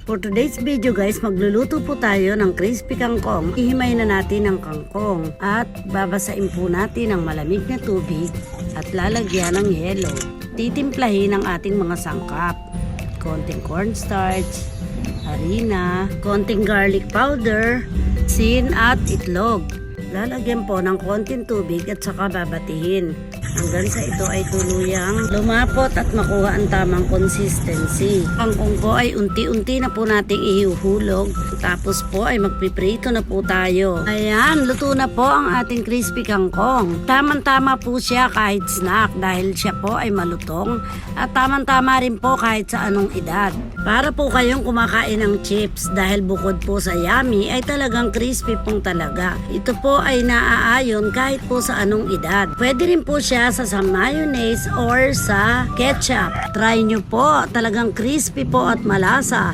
For today's video guys, magluluto po tayo ng crispy kangkong. Ihimay na natin ang kangkong at babasain po natin ng malamig na tubig at lalagyan ng yelo. Titimplahin ang ating mga sangkap. Konting cornstarch, harina, konting garlic powder, asin at itlog. Lalagyan po ng konting tubig at saka babatihin hanggang sa ito ay tuluyang lumapot at makuha ang tamang consistency. Kangkong po ay unti-unti na po nating ihuhulog. Tapos po ay magpiprito na po tayo. Ayan, luto na po ang ating crispy kangkong. Tamang-tama po siya kahit snack dahil siya po ay malutong at tamang-tama rin po kahit sa anong edad. Para po kayong kumakain ng chips dahil bukod po sa yummy ay talagang crispy pong talaga. Ito po ay naaayon kahit po sa anong edad. Pwede rin po siya sa mayonnaise or sa ketchup. Try nyo po, talagang crispy po at malasa.